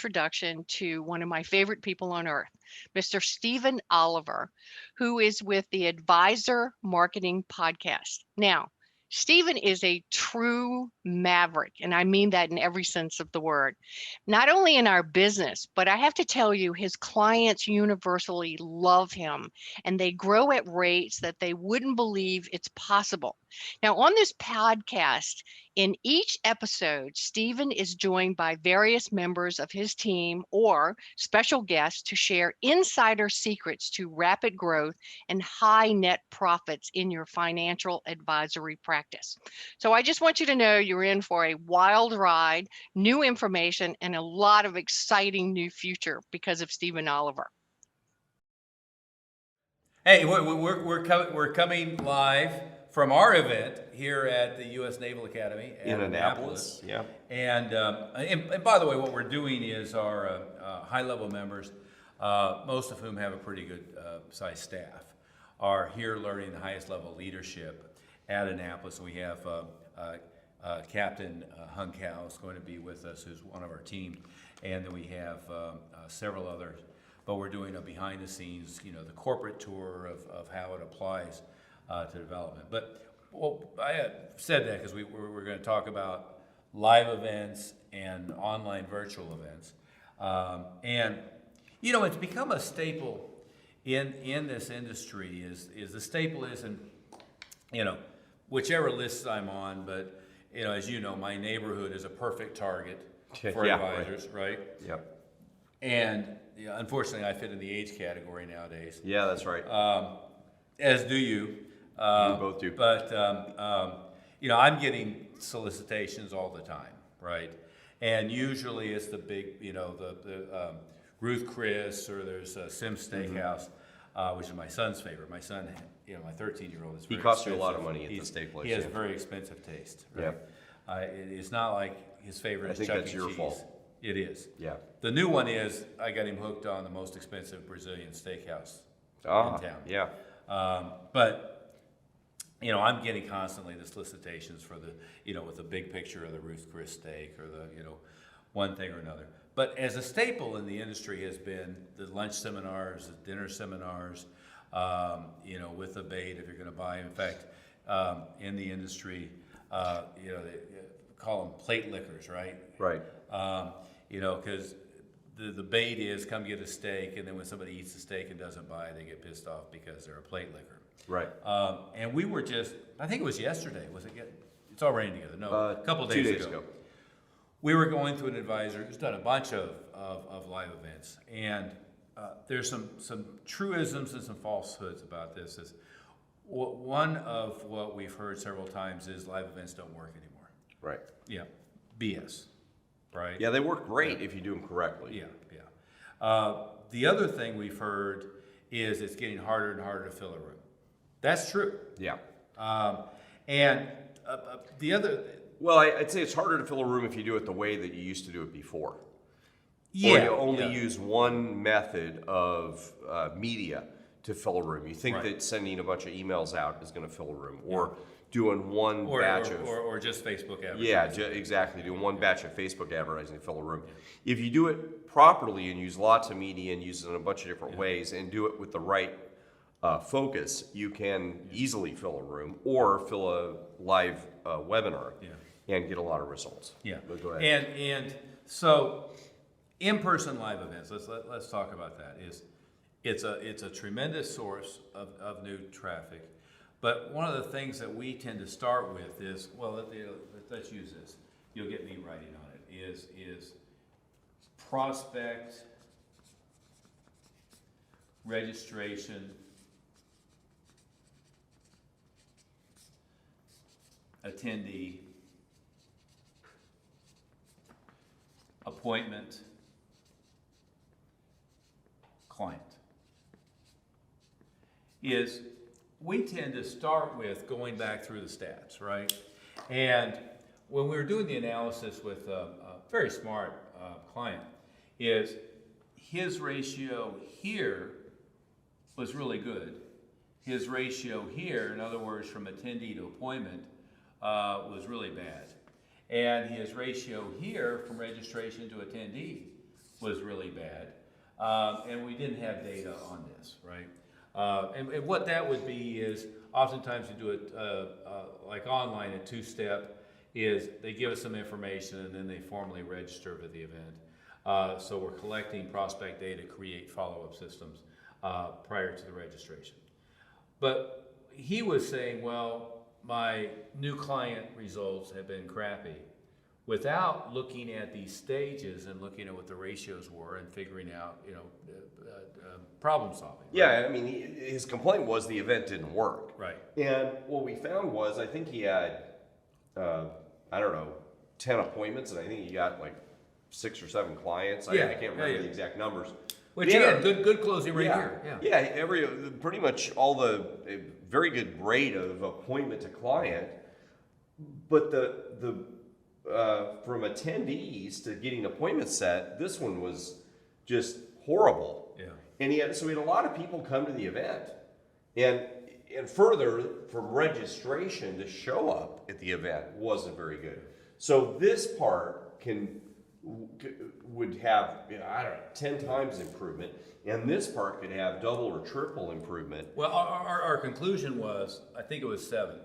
introduction to one of my favorite people on earth, Mr. Stephen Oliver, who is with the Advisor Marketing Podcast. Now, Stephen is a true maverick, and I mean that in every sense of the word. Not only in our business, but I have to tell you, his clients universally love him, and they grow at rates that they wouldn't believe it's possible. Now, on this podcast, in each episode, Stephen is joined by various members of his team or special guests to share insider secrets to rapid growth and high net profits in your financial advisory practice. So I just want you to know you're in for a wild ride, new information, and a lot of exciting new future because of Stephen Oliver. Hey, we're coming live from our event here at the U.S. Naval Academy in Annapolis. Yeah. And by the way, what we're doing is our high-level members, most of whom have a pretty good sized staff, are here learning the highest level leadership at Annapolis. We have Captain Hung Kao is going to be with us, who's one of our team, and then we have several others. But we're doing a behind the scenes, the corporate tour of how it applies to development. But I said that because we're going to talk about live events and online virtual events. And it's become a staple in this industry is the staple is in, whichever list I'm on, but as you know, my neighborhood is a perfect target for advisors, right? Yep. And unfortunately, I fit in the age category nowadays. Yeah, that's right. As do you. We both do. But I'm getting solicitations all the time, right? And usually it's the big, the Ruth Chris, or there's Sim Steakhouse, which is my son's favorite. My son, my 13-year-old is very He costs you a expensive. lot of money at the steak place. He has very expensive taste. Right? Yeah. It's not like his favorite I is think Chuck that's E. your Cheese. fault. It is. Yeah. The new one is I got him hooked on the most expensive Brazilian steakhouse in town. Yeah. But I'm getting constantly the solicitations for the, with the big picture of the Ruth Chris steak or the, one thing or another. But as a staple in the industry has been the lunch seminars, the dinner seminars, with the bait if you're going to buy. In fact, in the industry, they call them plate lickers, right? Right. Because the bait is come get a steak, and then when somebody eats the steak and doesn't buy, they get pissed off because they're a plate licker. Right. And we were I think it was yesterday. Was it? It's all raining together. No, a couple days 2 days ago. We were going through an advisor who's done a bunch of live events, and there's some truisms and some falsehoods about this. One of what we've heard several times is live events don't work anymore. Right. Yeah, BS. Right. Yeah, they work great if you do them correctly. Yeah. The other thing we've heard is it's getting harder and harder to fill a room. That's true. Yeah. And the other. Well, I'd say it's harder to fill a room if you do it the way that you used to do it before. Yeah. Or you only use one method of media to fill a room. You think that sending a bunch of emails out is going to fill a room, or doing one batch of... Or just Facebook advertising. Yeah, exactly. Doing one batch of Facebook advertising to fill a room. If you do it properly and use lots of media and use it in a bunch of different ways and do it with the right focus, you can easily fill a room or fill a live webinar and get a lot of results. Yeah. But go ahead. And so in-person live events, let's talk about that. It's a tremendous source of new traffic. But one of the things that we tend to start with is, let's use this. You'll get me writing on it. Is prospect, registration, attendee, appointment, client. We tend to start with going back through the stats, right? And when we were doing the analysis with a very smart client, is his ratio here was really good. His ratio here, in other words, from attendee to appointment, was really bad. And his ratio here from registration to attendee was really bad. And we didn't have data on this, right? And what that would be is, oftentimes you do it like online, a two-step, is they give us some information and then they formally register for the event. So we're collecting prospect data, create follow-up systems prior to the registration. But he was saying, well, my new client results have been crappy, without looking at these stages and looking at what the ratios were and figuring out, problem solving. Right? Yeah, I mean, his complaint was the event didn't work. Right. And what we found was, I think he had, 10 appointments, and I think he got like 6 or 7 clients. I can't remember the exact numbers. Which again, good closing rate here. Yeah, pretty much all the very good rate of appointment to client, but the from attendees to getting appointments set, this one was just horrible. Yeah. And he had a lot of people come to the event, and further, from registration to show up at the event wasn't very good. So this part would have 10 times improvement, and this part could have double or triple improvement. Well, our conclusion was, I think it was 7.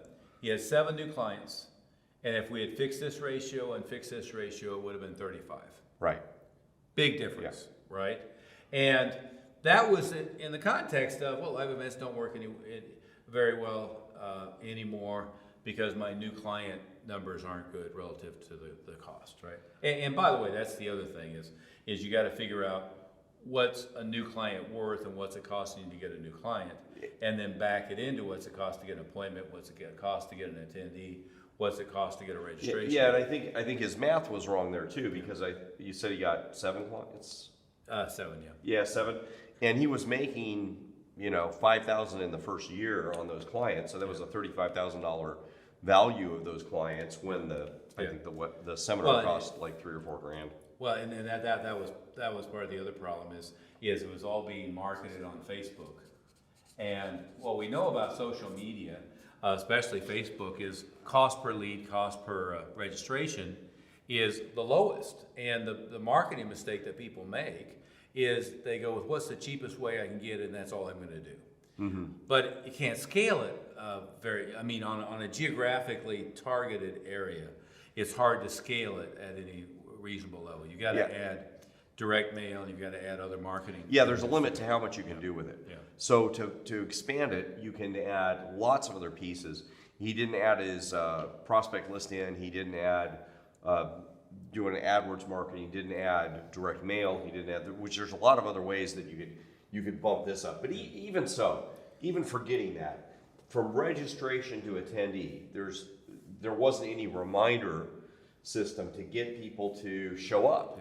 He had 7 new clients, and if we had fixed this ratio and fixed this ratio, it would have been 35. Right. Big difference, right? And that was in the context of, well, live events don't work very well anymore because my new client numbers aren't good relative to the cost, right? And by the way, that's the other thing is you got to figure out what's a new client worth and what's it costing to get a new client, and then back it into what's it cost to get an appointment, what's it cost to get an attendee, what's it cost to get a registration. Yeah, and I think his math was wrong there too, because you said he got 7 clients. 7, yeah. Yeah, 7, and he was making $5,000 in the first year on those clients, so that was a $35,000 value of those clients when I think the seminar cost like $3 or $4 grand. Well, and that was part of the other problem is it was all being marketed on Facebook, and what we know about social media, especially Facebook, is cost per lead, cost per registration is the lowest, and the marketing mistake that people make is they go with what's the cheapest way I can get it, and that's all I'm going to do. Mm-hmm. But you can't scale it on a geographically targeted area, it's hard to scale it at any reasonable level. You got to add direct mail, and you've got to add other marketing. Yeah, there's a limit to how much you can do with it. Yeah. So to expand it, you can add lots of other pieces. He didn't add his prospect list in. He didn't add doing AdWords marketing. Didn't add direct mail. He didn't add, which there's a lot of other ways that you could bump this up. But even so, even forgetting that, from registration to attendee, there wasn't any reminder system to get people to show up.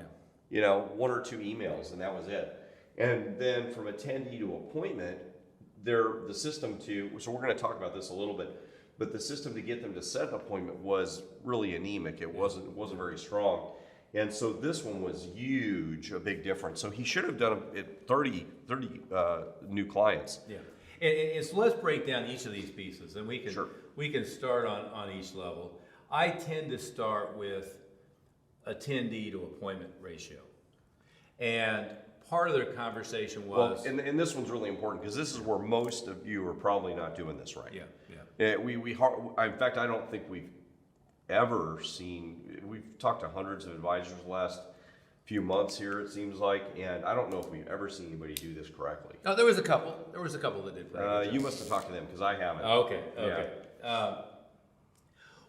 Yeah. 1 or 2 emails, and that was it. And then from attendee to appointment, the system so we're going to talk about this a little bit, but the system to get them to set an appointment was really anemic. It wasn't very strong. And so this one was huge, a big difference. So he should have done it 30 new clients. Yeah. And so let's break down each of these pieces, and we can start on each level. I tend to start with attendee to appointment ratio. And part of their conversation was... Well, and this one's really important because this is where most of you are probably not doing this right. Yeah. In fact, I don't think we've ever seen... We've talked to hundreds of advisors the last few months here, it seems like, and I don't know if we've ever seen anybody do this correctly. Oh, there was a couple. that did. You must have talked to them because I haven't. Okay. Yeah.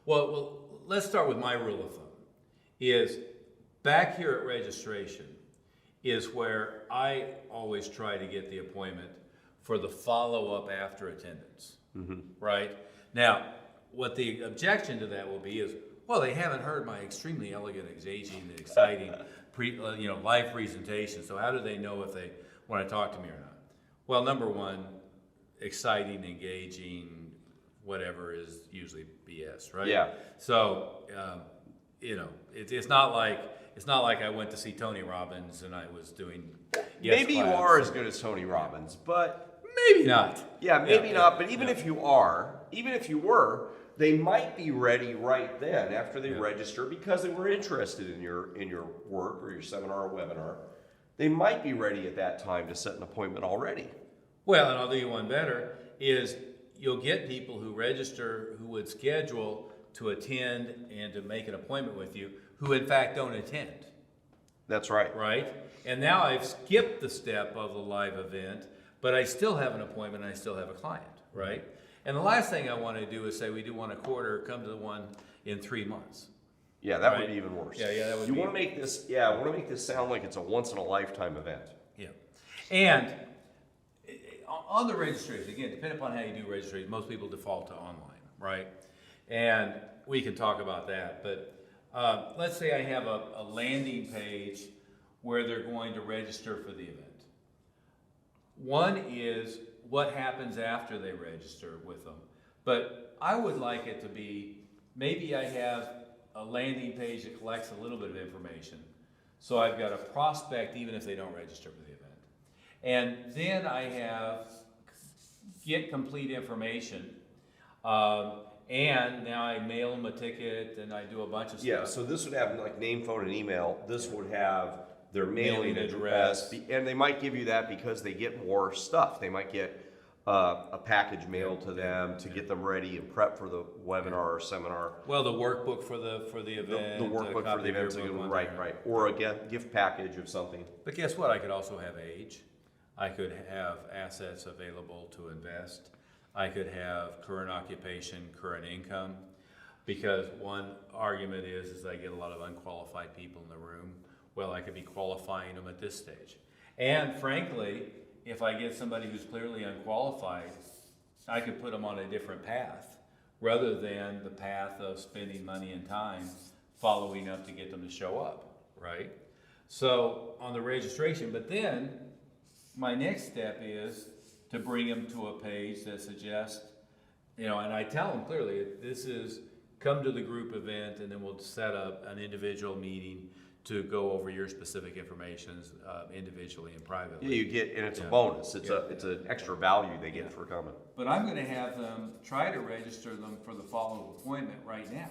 Well, let's start with my rule of thumb. Is back here at registration is where I always try to get the appointment for the follow-up after attendance. Mm-hmm. Right? Now, what the objection to that will be is, well, they haven't heard my extremely elegant, engaging, and exciting live presentation, so how do they know if they want to talk to me or not? Well, number one, exciting, engaging, whatever is usually BS, right? Yeah. So, it's not like I went to see Tony Robbins and I was doing maybe you are as good as Tony Robbins, but maybe not. Yeah, maybe not. But even if you were, they might be ready right then after they register because they were interested in your work or your seminar or webinar. they might be ready at that time to set an appointment already. Well, and I'll do you one better, is you'll get people who register, who would schedule to attend and to make an appointment with you, who in fact don't attend, That's right. right? And now I've skipped the step of the live event, but I still have an appointment and I still have a client, right? And the last thing I want to do is say we do one a quarter, come to the one in 3 months. Yeah, that Right. would be even worse. Yeah, that would You be. want to make this, yeah, I want to make this sound like it's a once in a lifetime event. Yeah. And on the registration, again, depending upon how you do registration, most people default to online, right? And we can talk about that. But let's say I have a landing page where they're going to register for the event. One is what happens after they register with them. But I would like it to be, maybe I have a landing page that collects a little bit of information. So I've got a prospect even if they don't register for the event. And then I have get complete information. And now I mail them a ticket and I do a bunch of stuff. Yeah, so this would have like name, phone, and email. This would have their mailing Mailing address. address. And they might give you that because they get more stuff. They might get a package mailed to them to get them ready and prep for the webinar or seminar. Well, the workbook for the event. The workbook for copy the of event, your book, one right, thing. right. Or a gift package of something. But guess what? I could also have age. I could have assets available to invest. I could have current occupation, current income. Because one argument is I get a lot of unqualified people in the room. Well, I could be qualifying them at this stage. And frankly, if I get somebody who's clearly unqualified, I could put them on a different path rather than the path of spending money and time following up to get them to show up, right? So on the registration, but then my next step is to bring them to a page that suggests, and I tell them clearly, this is come to the group event and then we'll set up an individual meeting to go over your specific information individually and privately. Yeah, you get, and it's a Yeah. bonus. It's Yeah. it's an extra value they get for coming. But I'm gonna have them try to register them for the follow-up appointment right now,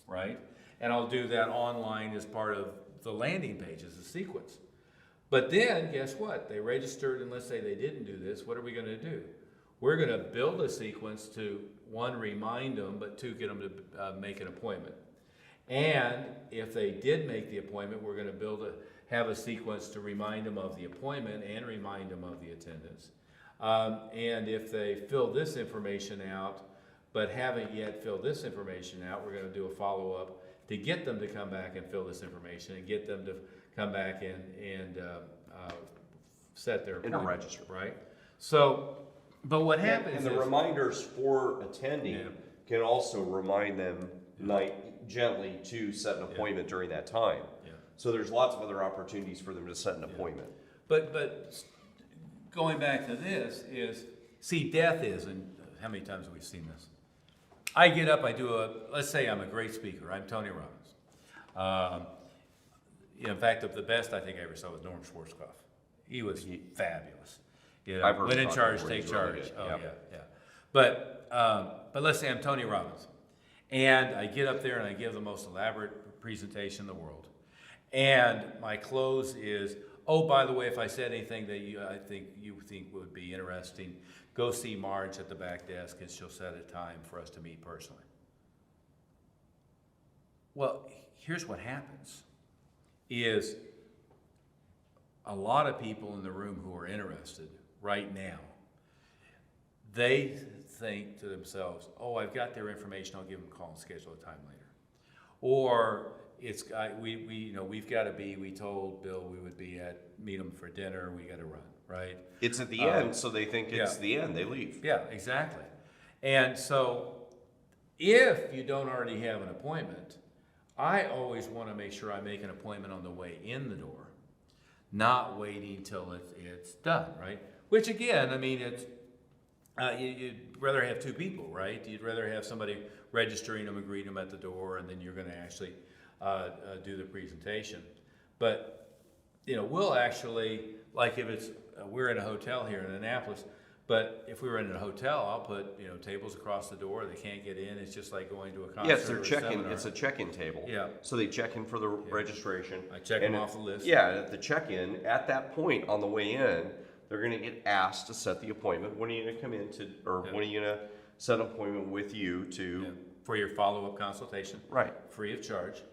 right? And I'll do that online as part of the landing page as a sequence. But then, guess what? They registered, and let's say they didn't do this, what are we gonna do? We're gonna build a sequence to, one, remind them, but two, get them to make an appointment. And if they did make the appointment, we're gonna have a sequence to remind them of the appointment and remind them of the attendance. And if they fill this information out, but haven't yet filled this information out, we're gonna do a follow-up to get them to come back and fill this information and get them to come back and set their And to appointment, register. right? So, but what And happens the is, reminders for attending Yeah. can also remind them gently to set an appointment during that time. Yeah. So there's lots of other opportunities for them to set an appointment. but going back to this is, see, death is, and how many times have we seen this? I get up, I do let's say I'm a great speaker, I'm Tony Robbins. In fact, the best I think I ever saw was Norm Schwarzkopf. He was fabulous. I've heard When him in talk charge, before. take He's really charge. good. Oh, Yep. yeah. But let's say I'm Tony Robbins. And I get up there and I give the most elaborate presentation in the world. And my close is, oh, by the way, if I said anything that you think would be interesting, go see Marge at the back desk and she'll set a time for us to meet personally. Well, here's what happens, is a lot of people in the room who are interested right now, they think to themselves, oh, I've got their information, I'll give them a call and schedule a time later. Or we've got to be, we told Bill we would meet them for dinner, we got to run, right? It's at the end, so they think it's yeah. the end, they leave. Yeah, exactly. And so if you don't already have an appointment, I always want to make sure I make an appointment on the way in the door, not waiting till it's done, right? Which again, I mean, it's, you'd rather have two people, right? You'd rather have somebody registering them and greeting them at the door, and then you're going to actually do the presentation. But, we'll actually, like if it's, we're in a hotel here in Annapolis, But if we were in a hotel, I'll put, tables across the door. They can't get in. It's just like going to a concert Yeah, it's their or a check-in. seminar. It's a check-in table. Yeah. So they check in for the registration. I check them off the list. Yeah, at the check-in, at that point on the way in, they're going to get asked to set the appointment. When are you going to come in to, or when are you going to set an appointment with you to? Yeah. For your follow-up consultation. Right. Free of charge.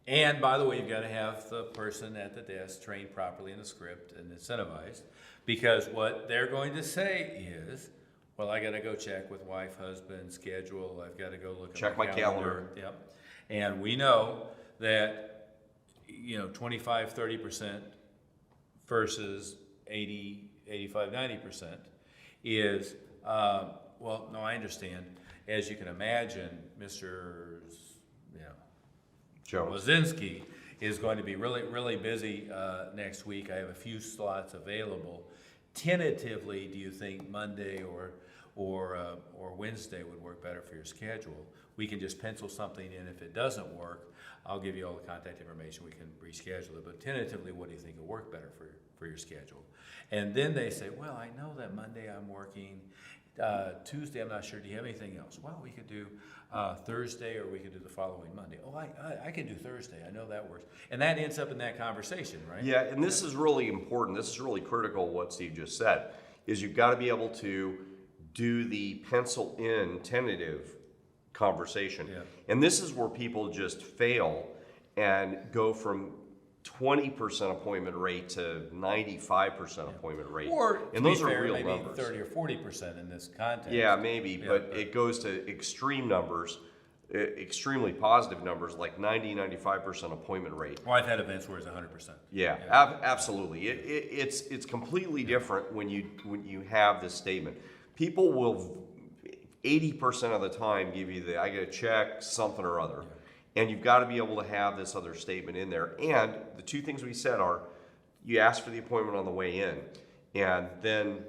And by the way, you've got to have the person at the desk trained properly in the script and incentivized, because what they're going to say is, well, I got to go check with wife, husband, schedule. I've got to go look Check at my calendar. Yep. And we know that, 25, 30% versus 80, 85, 90% is, well, no, I understand. As you can imagine, Mr. Jones. Wazinski is going to be really, really busy next week. I have a few slots available. Tentatively, do you think Monday or Wednesday would work better for your schedule? We can just pencil something in. If it doesn't work, I'll give you all the contact information. We can reschedule it. But tentatively, what do you think would work better for your schedule? And then they say, well, I know that Monday I'm working. Tuesday, I'm not sure. Do you have anything else? Well, we could do Thursday, or we could do the following Monday. Oh, I can do Thursday. I know that works. And that ends up in that conversation, right? Yeah, and this is really important. This is really critical, what Steve just said, is you've got to be able to do the pencil in tentative conversation. Yeah. And this is where people just fail and go from 20% appointment rate to 95% appointment rate. Or, and to those be are fair, real maybe numbers. 30 or 40% in this context. Yeah, maybe, but it goes to extreme numbers, extremely positive numbers, like 95% appointment rate. Well, I've had events where it's 100%. Yeah, absolutely. It's completely different when you have this statement. People will 80% of the time give you I got to check something or other. Yeah. And you've got to be able to have this other statement in there. And the two things we said are, you ask for the appointment on the way in, and then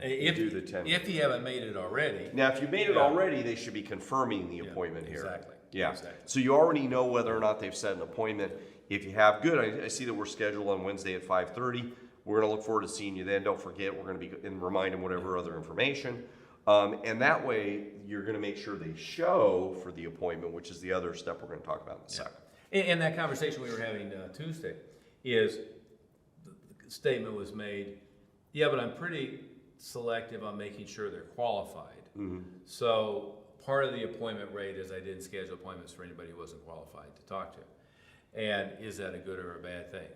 you do the 10. If you haven't made it already. Now, if you made it already, they should be confirming the appointment here. Exactly. Yeah. Exactly. So you already know whether or not they've set an appointment. If you have, good. I see that we're scheduled on Wednesday at 5:30. We're going to look forward to seeing you then. Don't forget, we're going to be and remind them whatever other information. And that way, you're going to make sure they show for the appointment, which is the other step we're going to talk about in a second. In that conversation we were having Tuesday, is the statement was made, yeah, but I'm pretty selective on making sure they're qualified. Mm-hmm. So part of the appointment rate is I didn't schedule appointments for anybody who wasn't qualified to talk to. And is that a good or a bad thing?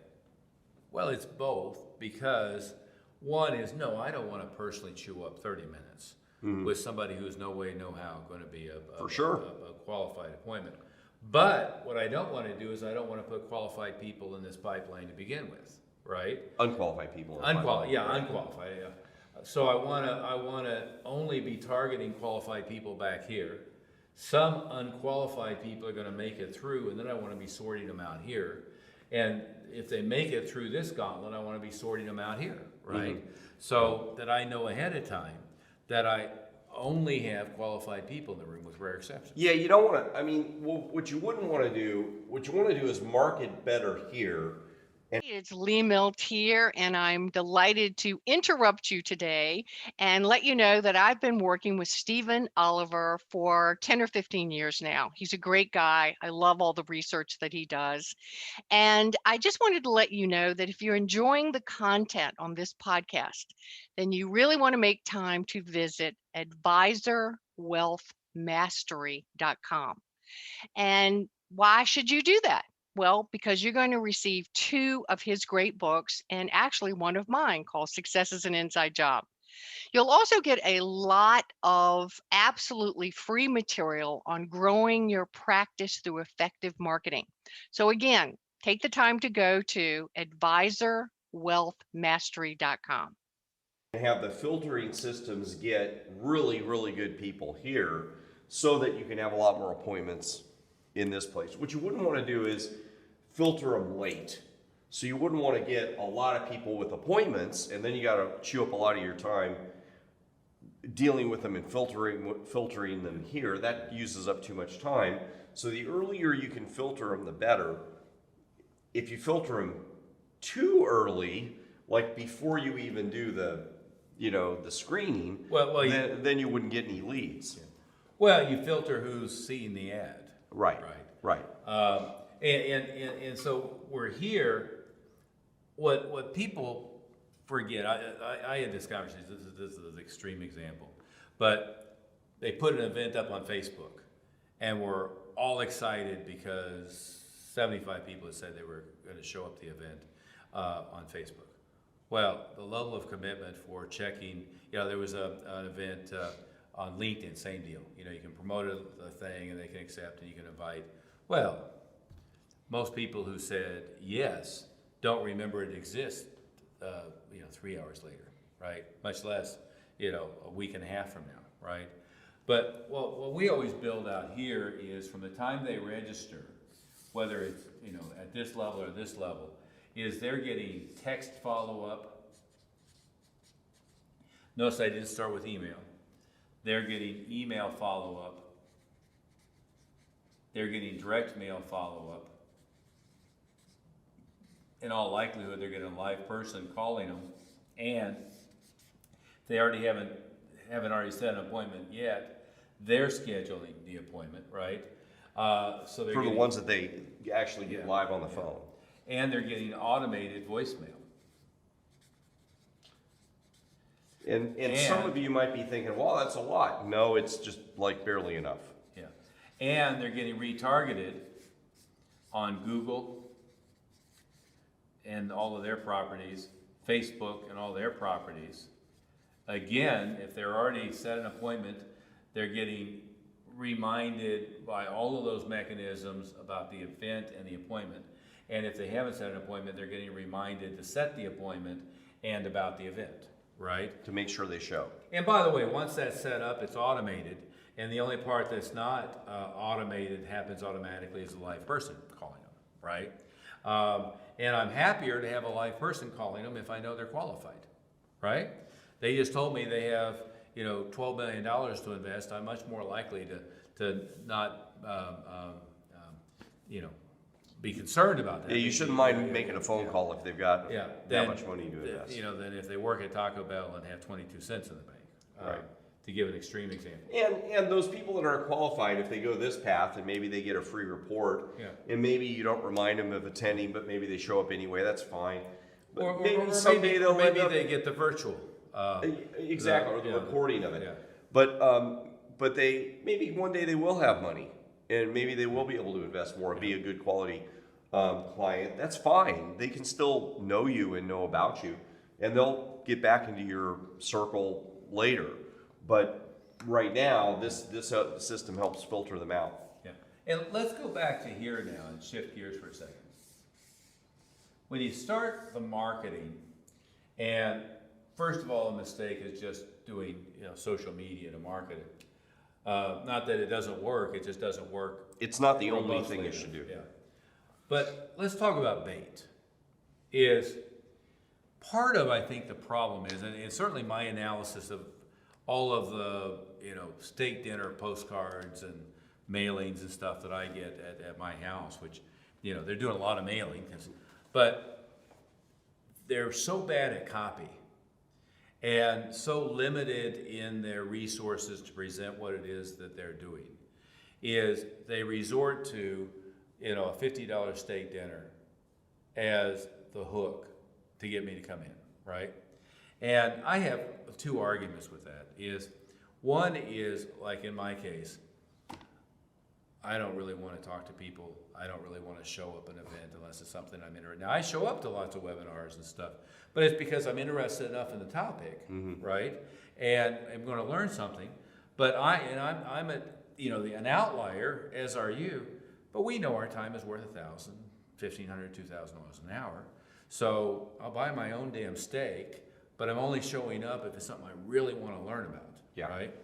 Well, it's both, because one is, no, I don't want to personally chew up 30 minutes. Mm-hmm. With somebody who's no way, no how going to be a qualified appointment. But what I don't want to do is I don't want to put qualified people in this pipeline to begin with, right? Unqualified people. Unqualified. Yeah. So I want to only be targeting qualified people back here. Some unqualified people are going to make it through, and then I want to be sorting them out here. And if they make it through this gauntlet, I want to be sorting them out here, right? Mm-hmm. So that I know ahead of time that I only have qualified people in the room, with rare exceptions. Yeah, you don't want to, what you wouldn't want to do, what you want to do is market better here. It's Lee Milt here, and I'm delighted to interrupt you today and let you know that I've been working with Stephen Oliver for 10 or 15 years now. He's a great guy. I love all the research that he does. And I just wanted to let you know that if you're enjoying the content on this podcast, then you really want to make time to visit advisorwealthmastery.com. And why should you do that? Well, because you're going to receive 2 of his great books, and actually one of mine called Success is an Inside Job. You'll also get a lot of absolutely free material on growing your practice through effective marketing. So again, take the time to go to advisorwealthmastery.com. Have the filtering systems get really, really good people here so that you can have a lot more appointments in this place. What you wouldn't want to do is filter them late. So you wouldn't want to get a lot of people with appointments, and then you got to chew up a lot of your time dealing with them and filtering them here. That uses up too much time. So the earlier you can filter them, the better. If you filter them too early, like before you even do the screening, Well, then you wouldn't get any leads. Well, you filter who's seeing the ad. Right. Right. And so we're here. What people forget, I had this conversation. This is an extreme example, but they put an event up on Facebook, and we're all excited because 75 people had said they were going to show up the event on Facebook. Well, the level of commitment for checking, there was an event on LinkedIn, same deal. You can promote a thing and they can accept and you can invite. Well, most people who said yes don't remember it exists, 3 hours later, right? Much less, a week and a half from now, right? But what we always build out here is from the time they register, whether it's, at this level or this level, is they're getting text follow-up. Notice I didn't start with email. They're getting email follow-up. They're getting direct mail follow-up. In all likelihood, they're getting a live person calling them, and if they already haven't already set an appointment yet, they're scheduling the appointment, right? So they're For the getting, ones that they actually get live on the phone. and they're getting automated voicemail. And some of you might be thinking, well, that's a lot. No, it's just like barely enough. Yeah, and they're getting retargeted on Google and all of their properties, Facebook and all their properties. Again, if they're already set an appointment, they're getting reminded by all of those mechanisms about the event and the appointment. And if they haven't set an appointment, they're getting reminded to set the appointment and about the event, right? To make sure they show. And by the way, once that's set up, it's automated. And the only part that's not automated, happens automatically, is a live person calling them, right? And I'm happier to have a live person calling them if I know they're qualified, right? They just told me they have, $12 million to invest. I'm much more likely to not, be concerned about that. Yeah, you shouldn't mind making a phone call if they've got that much money to invest. Than if they work at Taco Bell and have 22 cents in the bank. Right. To give an extreme example. And those people that aren't qualified, if they go this path and maybe they get a free report, and maybe you don't remind them of attending, but maybe they show up anyway, that's fine. But Or someday they'll end up, they get the virtual. exactly, or the recording of it. Yeah. But they maybe one day they will have money, and maybe they will be able to invest more and be a good quality client. That's fine. They can still know you and know about you, and they'll get back into your circle later. But right now, this system helps filter them out. Yeah. And let's go back to here now and shift gears for a second. When you start the marketing, and first of all, a mistake is just doing social media to market it. Not that it doesn't work; it just doesn't work. It's not the only robustly thing you enough. should do. Yeah. But let's talk about bait. Is part of, I think, the problem is, and certainly my analysis of all of the steak dinner postcards and mailings and stuff that I get at my house, which they're doing a lot of mailing, but they're so bad at copy and so limited in their resources to present what it is that they're doing, is they resort to a $50 steak dinner as the hook to get me to come in, right? And I have two arguments with that. One is, like in my case, I don't really want to talk to people. I don't really want to show up at an event unless it's something I'm interested in. Now, I show up to lots of webinars and stuff, but it's because I'm interested enough in the topic, right? And I'm going to learn something. But I'm an outlier, as are you, but we know our time is worth $1,000, $1,500, $2,000 an hour. So I'll buy my own damn steak, but I'm only showing up if it's something I really want to learn about, right?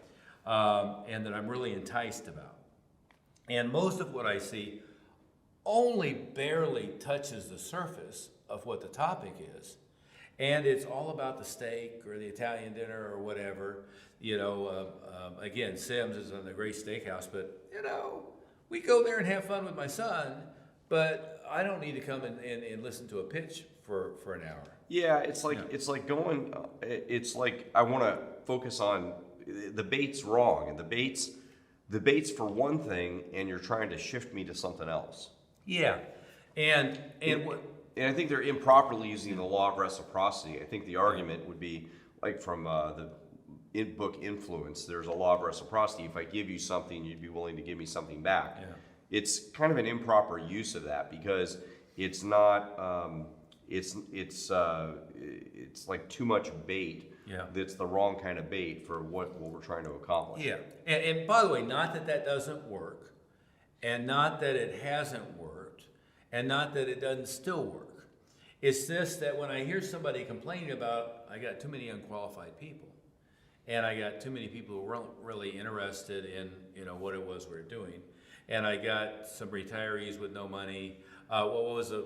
And that I'm really enticed about. And most of what I see only barely touches the surface of what the topic is. And it's all about the steak or the Italian dinner or whatever. Again, Sims is on a great steakhouse, but, we go there and have fun with my son, but I don't need to come and listen to a pitch for an hour, Yeah, it's like going. It's like I want to focus on the bait's wrong, and the bait's for one thing, and you're trying to shift me to something else. Yeah, and what? And I think they're improperly using the law of reciprocity. I think the argument would be like from the book Influence. There's a law of reciprocity. If I give you something, you'd be willing to give me something back. Yeah. It's kind of an improper use of that because it's not. It's like too much bait. Yeah. That's the wrong kind of bait for what we're trying to accomplish. Yeah, and by the way, not that that doesn't work, and not that it hasn't worked, and not that it doesn't still work. It's just that when I hear somebody complaining about, I got too many unqualified people, and I got too many people who weren't really interested in, what it was we were doing, and I got some retirees with no money. What was it?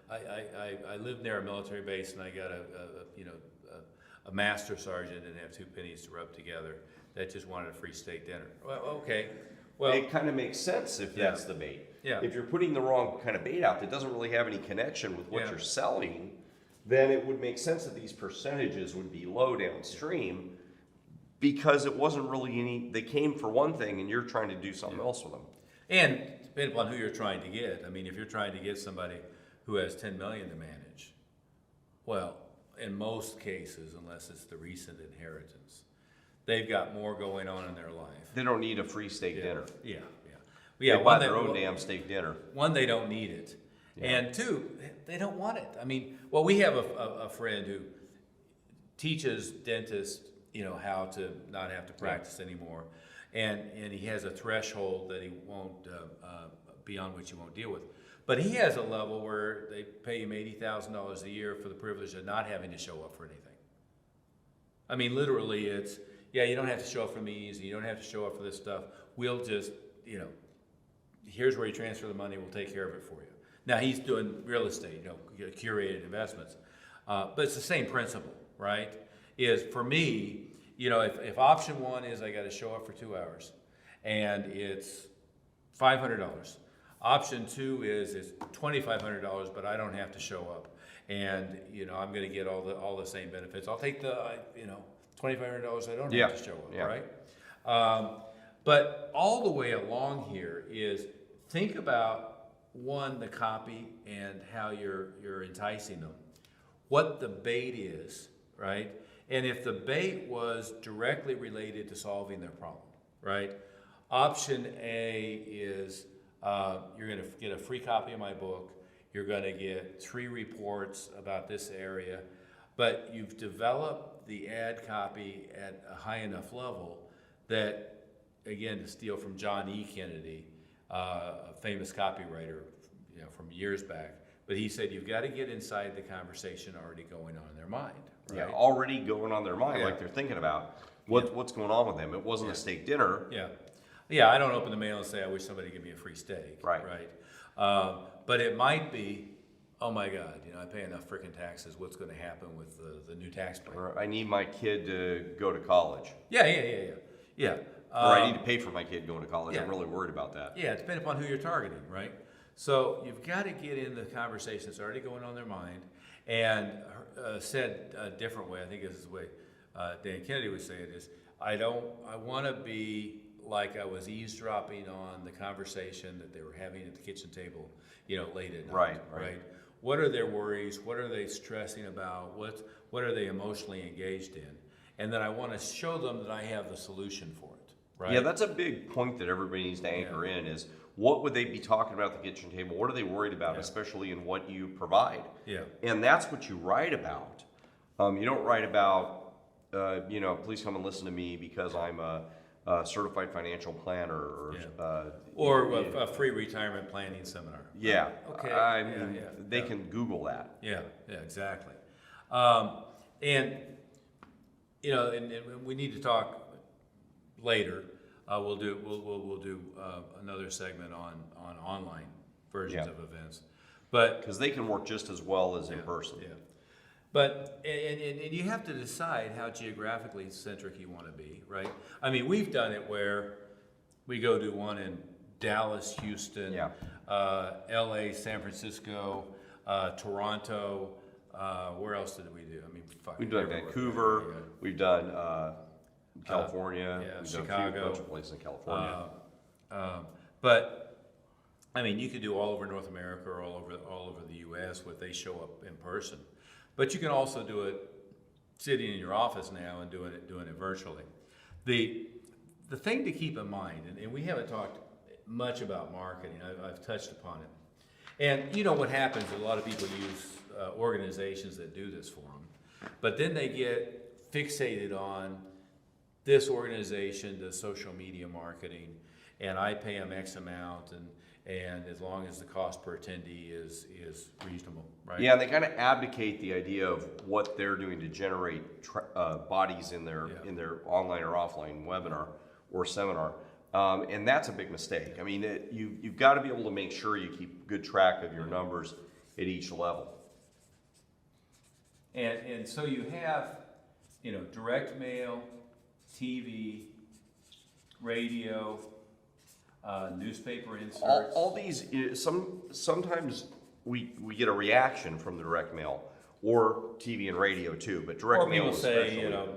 I lived near a military base, and I got a master sergeant didn't have 2 pennies to rub together that just wanted a free steak dinner. Well, okay. Well, it kind of makes sense if that's the bait. Yeah. If you're putting the wrong kind of bait out that doesn't really have any connection with what Yeah. you're selling, then it would make sense that these percentages would be low downstream because it wasn't really any, they came for one thing and you're trying to do something else with them. and depending upon who you're trying to get. I mean, if you're trying to get somebody who has 10 million to manage, well, in most cases, unless it's the recent inheritance, they've got more going on in their life. They don't need a free steak dinner. Yeah. They buy one, their own damn steak dinner. One, they don't need it. And two, they don't want it. I mean, well, we have a friend who teaches dentists, how to not have to practice anymore. And he has a threshold that he won't, beyond which he won't deal with. But he has a level where they pay him $80,000 a year for the privilege of not having to show up for anything. I mean, literally, it's, you don't have to show up for meetings, and you don't have to show up for this stuff. We'll just, here's where you transfer the money, we'll take care of it for you. Now, he's doing real estate, curated investments. But it's the same principle, right? Is for me, if option one is I got to show up for 2 hours, and it's $500. Option two is it's $2,500, but I don't have to show up, and I'm going to get all the same benefits. I'll take the $2,500 I don't have to show up, right? But all the way along here is think about one, the copy and how you're enticing them, what the bait is, right? And if the bait was directly related to solving their problem, right? Option A is you're going to get a free copy of my book. You're going to get 3 reports about this area, but you've developed the ad copy at a high enough level that, again, to steal from John E. Kennedy, a famous copywriter, from years back, but he said you've got to get inside the conversation already going on in their mind. Right? Yeah, already going on their mind, like they're thinking about what's going on with them. It wasn't a steak dinner. Yeah, I don't open the mail and say, I wish somebody give me a free steak. Right. But it might be, oh my God, I pay enough freaking taxes. What's going to happen with the new tax plan? Or I need my kid to go to college. Yeah. Or I need to pay for my kid going to college. Yeah. I'm really worried about that. Yeah, it's depending upon who you're targeting, right? So you've got to get in the conversation that's already going on in their mind, and said a different way, I think this is the way Dan Kennedy would say it, is I want to be like I was eavesdropping on the conversation that they were having at the kitchen table, late at night. Right. What are their worries? What are they stressing about? What are they emotionally engaged in? And then I want to show them that I have the solution for it. Right. Yeah, that's a big point that everybody needs to anchor in is what would they be talking about at the kitchen table? What are they worried about, especially in what you provide? Yeah. And that's what you write about. You don't write about, please come and listen to me because I'm a certified financial planner or a free retirement planning seminar. Yeah. Okay. I mean, they can Google that. Yeah, exactly. And we need to talk later. We'll do another segment on online versions of events, but because they can work just as well as in person. Yeah. But and you have to decide how geographically centric you want to be, right? I mean, we've done it where we go do one in Dallas, Houston, LA, San Francisco, Toronto, Where else did we do? I mean, fuck, We've done everywhere. Vancouver, Yeah. we've done California, yeah, we've Chicago. done a bunch of places in California. But I mean, you could do all over North America or all over the U.S. where they show up in person. But you can also do it sitting in your office now and doing it virtually. The thing to keep in mind, and we haven't talked much about marketing. I've touched upon it. And you know what happens, a lot of people use organizations that do this for them, but then they get fixated on this organization does social media marketing, and I pay them X amount, and as long as the cost per attendee is reasonable, right? Yeah, and they kind of abdicate the idea of what they're doing to generate bodies in their online or offline webinar or seminar. And that's a big mistake. I mean, you've got to be able to make sure you keep good track of your numbers at each level. And so you have, direct mail, TV, radio, newspaper inserts. All these, sometimes we get a reaction from the direct mail or TV and radio too, but direct mail people say, especially.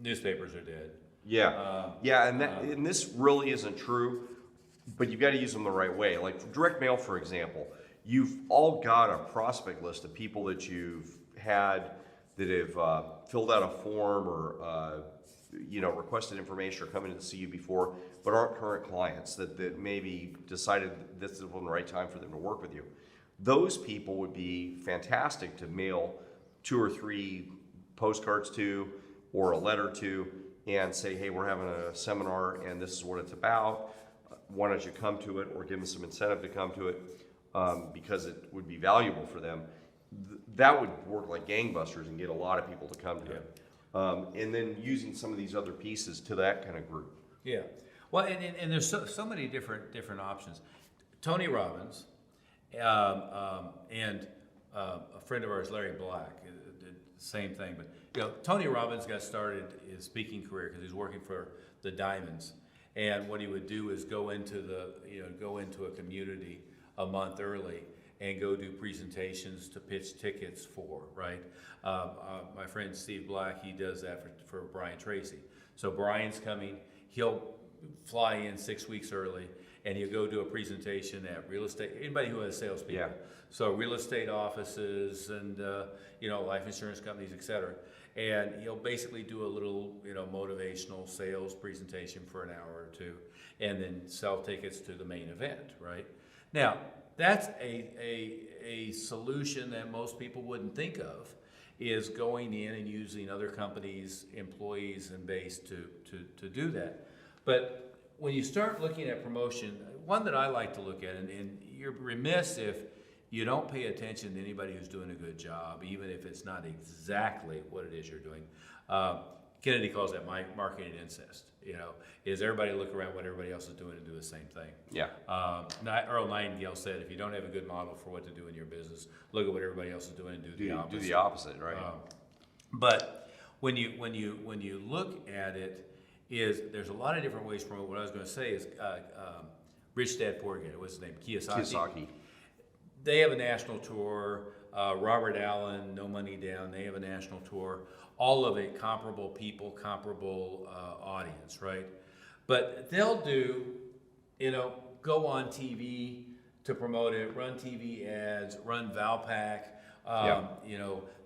newspapers are dead. Yeah, and this really isn't true, but you've got to use them the right way. Like direct mail, for example, you've all got a prospect list of people that you've had that have filled out a form or requested information or come in to see you before, but aren't current clients that maybe decided this is the right time for them to work with you. Those people would be fantastic to mail 2 or 3 postcards to or a letter to and say, hey, we're having a seminar and this is what it's about. Why don't you come to it, or give them some incentive to come to it because it would be valuable for them. That would work like gangbusters and get a lot of people to come to it. And then using some of these other pieces to that kind of group. Yeah. Well, and there's so many different options. Tony Robbins and a friend of ours, Larry Black, did the same thing. But Tony Robbins got started his speaking career because he was working for the Diamonds, and what he would do is go into a community a month early and go do presentations to pitch tickets for, right? My friend Steve Black, he does that for Brian Tracy. So Brian's coming, he'll fly in 6 weeks early, and he'll go do a presentation at real estate, anybody who has salespeople. Yeah. So real estate offices and, life insurance companies, et cetera. And he'll basically do a little, motivational sales presentation for an hour or two, and then sell tickets to the main event, right? Now, that's a solution that most people wouldn't think of, is going in and using other companies' employees and base to do that. But when you start looking at promotion, one that I like to look at, and you're remiss if you don't pay attention to anybody who's doing a good job, even if it's not exactly what it is you're doing. Kennedy calls that marketing incest. Is everybody look around what everybody else is doing and do the same thing? Yeah. Earl Nightingale said, if you don't have a good model for what to do in your business, look at what everybody else is doing and do the opposite. Do the opposite, right? But when you look at it, there's a lot of different ways to promote. What I was going to say is, Rich Dad Poor Dad, what's his name? Kiyosaki. They have a national tour. Robert Allen, No Money Down, they have a national tour. All of it comparable people, comparable audience, right? But they'll do, go on TV to promote it, run TV ads, run Valpak.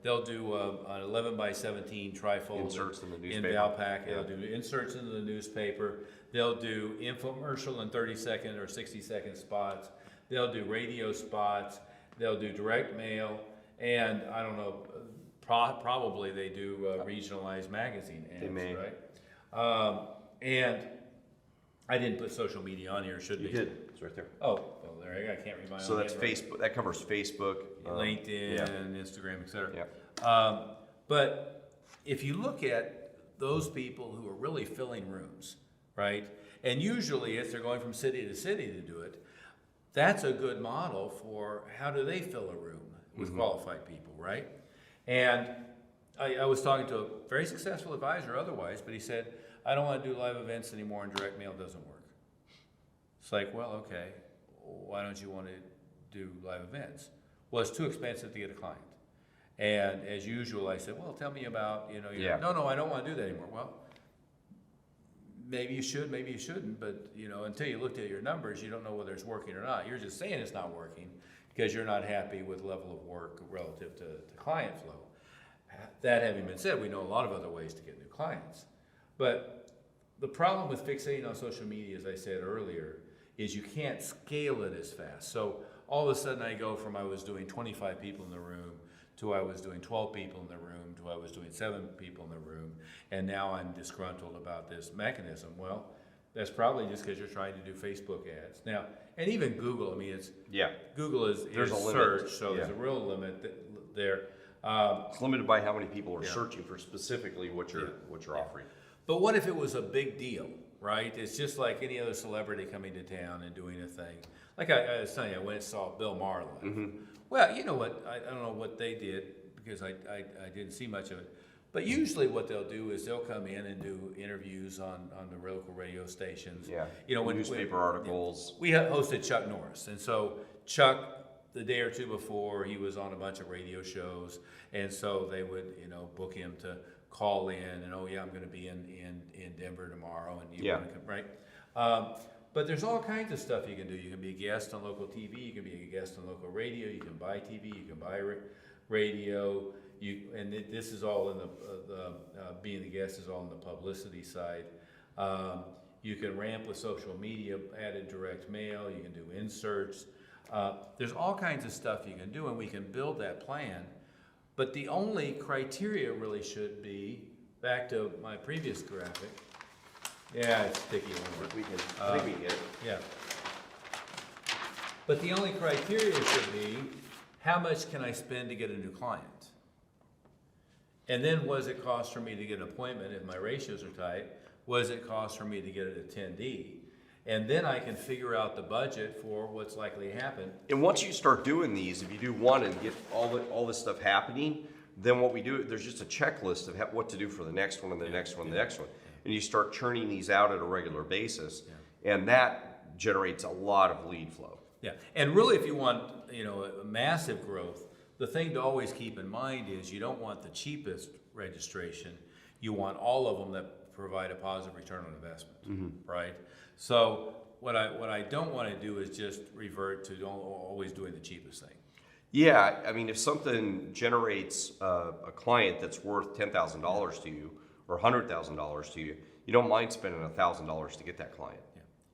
They'll do an 11 by 17 trifold Inserts in the newspaper. in Valpak. They'll do inserts into the newspaper. They'll do infomercial and 30-second or 60-second spots. They'll do radio spots. They'll do direct mail, and I don't know, probably they do regionalized magazine ads, They may. right? And I didn't put social media on here, should You be. did. It's right there. Oh, well, there you go. I can't read my own So that's handwriting. Facebook. That covers Facebook, LinkedIn, yeah. Instagram, et cetera. Yeah. But if you look at those people who are really filling rooms, right? And usually if they're going from city to city to do it, that's a good model for how do they fill a room with qualified people, right? And I was talking to a very successful advisor otherwise, but he said, I don't want to do live events anymore and direct mail doesn't work. It's like, well, okay, why don't you want to do live events? Well, it's too expensive to get a client. And as usual, I said, well, tell me about, you know, Yeah. no, I don't want to do that anymore. Well, maybe you should, maybe you shouldn't, but you know, until you looked at your numbers, you don't know whether it's working or not. You're just saying it's not working because you're not happy with level of work relative to client flow. That having been said, we know a lot of other ways to get new clients. But the problem with fixating on social media, as I said earlier, is you can't scale it as fast. So all of a sudden I go from I was doing 25 people in the room to I was doing 12 people in the room to I was doing 7 people in the room, and now I'm disgruntled about this mechanism. Well, that's probably just because you're trying to do Facebook ads. Now, and even Google, I mean, it's Google is There's a limit. search, so Yeah. there's a real limit there. It's limited by how many people are Yeah. searching for specifically what you're offering. But what if it was a big deal, right? It's just like any other celebrity coming to town and doing a thing. Like I was telling you, I went and saw Bill Maher live. Well, you know what, I don't know what they did because I didn't see much of it. But usually what they'll do is they'll come in and do interviews on the local radio stations. Yeah. You know, when Newspaper articles. We hosted Chuck Norris, and so Chuck, the day or two before, he was on a bunch of radio shows, and so they would, you know, book him to call in, and oh yeah, I'm going to be in Denver tomorrow, and you want to come, right? But there's all kinds of stuff you can do. You can be a guest on local TV, you can be a guest on local radio, you can buy TV, you can buy radio. This is all in the being the guest is all in the publicity side. You can ramp with social media, added direct mail. You can do inserts. There's all kinds of stuff you can do, and we can build that plan. But the only criteria really should be back to my previous graphic. Yeah, it's sticky. I think we can get it. Yeah. But the only criteria should be, how much can I spend to get a new client? And then what does it cost for me to get an appointment if my ratios are tight? What does it cost for me to get an attendee? And then I can figure out the budget for what's likely to happen. And once you start doing these, if you do one and get all this stuff happening, then what we do, there's just a checklist of what to do for the next one and the next one, and the next one. And you start churning these out at a regular basis, and that generates a lot of lead flow. Yeah, and really if you want, you know, a massive growth, the thing to always keep in mind is you don't want the cheapest registration. You want all of them that provide a positive return on investment, right? So what I don't want to do is just revert to always doing the cheapest thing. Yeah, I mean, if something generates a client that's worth $10,000 to you or $100,000 to you, you don't mind spending $1,000 to get that client.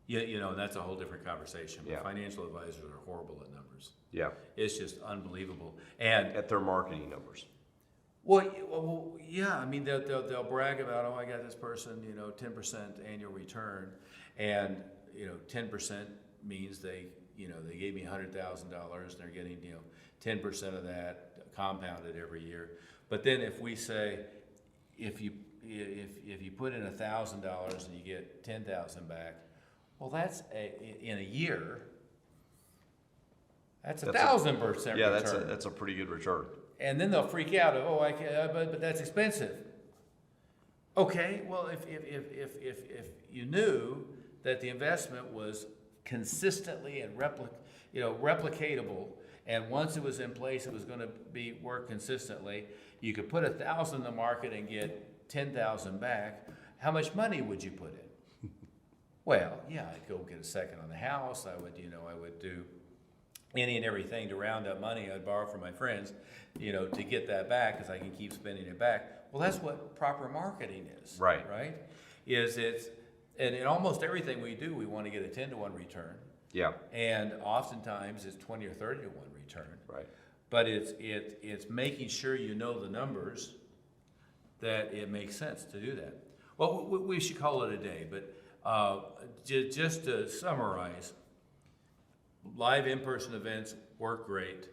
Yeah, you know, that's a whole different conversation. But Yeah. financial advisors are horrible at numbers. Yeah, It's just unbelievable. And at their marketing numbers. well, yeah. I mean, they'll brag about, oh, I got this person, you know, 10% annual return, and you know, 10% means they gave me $100,000. They're getting 10% of that compounded every year. But then if we say, if you put in $1,000 and you get 10,000 back, well, that's in a year. That's 1,000% Yeah, return. that's a pretty good return. And then they'll freak out. Oh, I can't, but that's expensive. Okay, well, if you knew that the investment was consistently and replicatable, and once it was in place, it was going to work consistently. You could put 1,000 in the market and get 10,000 back. How much money would you put in? Well, yeah, I'd go get a second on the house. I would do any and everything to round up money I'd borrow from my friends, to get that back because I can keep spending it back. Well, that's what proper marketing is. Right. Right? And in almost everything we do, we want to get a 10-to-1 return. Yeah. And oftentimes it's 20 or 30-to-1 return. Right. But it's making sure you know the numbers that it makes sense to do that. Well, we should call it a day, but just to summarize, live in-person events work great.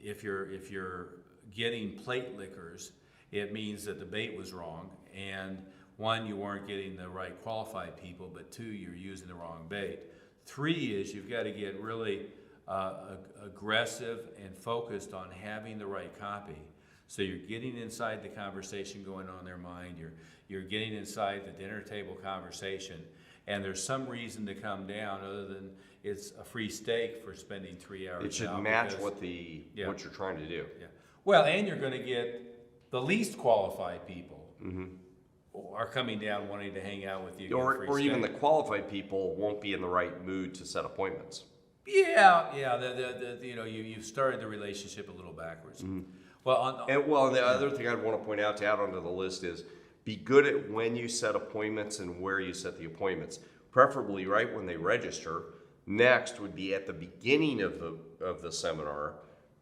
If you're getting plate lickers, it means that the bait was wrong, and one, you weren't getting the right qualified people, but two, you're using the wrong bait. Three is you've got to get really aggressive and focused on having the right copy. So you're getting inside the conversation going on in their mind. You're getting inside the dinner table conversation, and there's some reason to come down other than it's a free steak for spending 3 hours. It should out match because- what you're trying to do. Yeah. Well, and you're going to get the least qualified people are coming down wanting to hang out with you. Or even the qualified people won't be in the right mood to set appointments. Yeah. You've started the relationship a little backwards. Well, And the other thing I'd want to point out to add onto the list is be good at when you set appointments and where you set the appointments. Preferably right when they register. Next would be at the beginning of the seminar,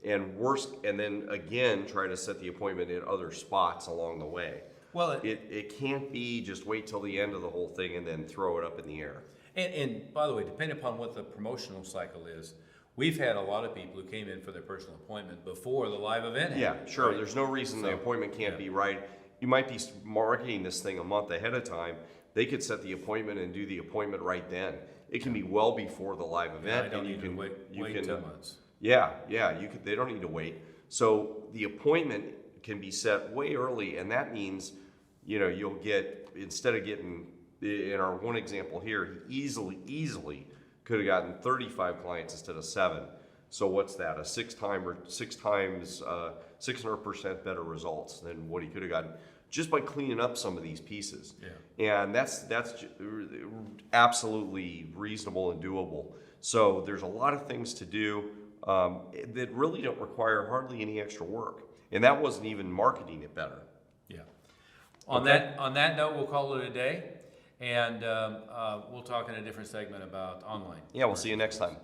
and then again try to set the appointment at other spots along the way. Well, it can't be just wait till the end of the whole thing and then throw it up in the air. And by the way, depending upon what the promotional cycle is, we've had a lot of people who came in for their personal appointment before the live event happened. Yeah, sure. Right? There's no reason the appointment can't yeah. be right. You might be marketing this thing a month ahead of time. They could set the appointment and do the appointment right then. It can be well before the live event. I don't need to wait 2 months. Yeah. They don't need to wait. So the appointment can be set way early, and that means, you'll get, instead of getting, in our one example here, he easily could have gotten 35 clients instead of 7. So what's that? A 600% better results than what he could have gotten just by cleaning up some of these pieces. Yeah. And that's absolutely reasonable and doable. So there's a lot of things to do that really don't require hardly any extra work. And that wasn't even marketing it better. Yeah. On that note, we'll call it a day, and we'll talk in a different segment about online. Yeah, we'll see you next time.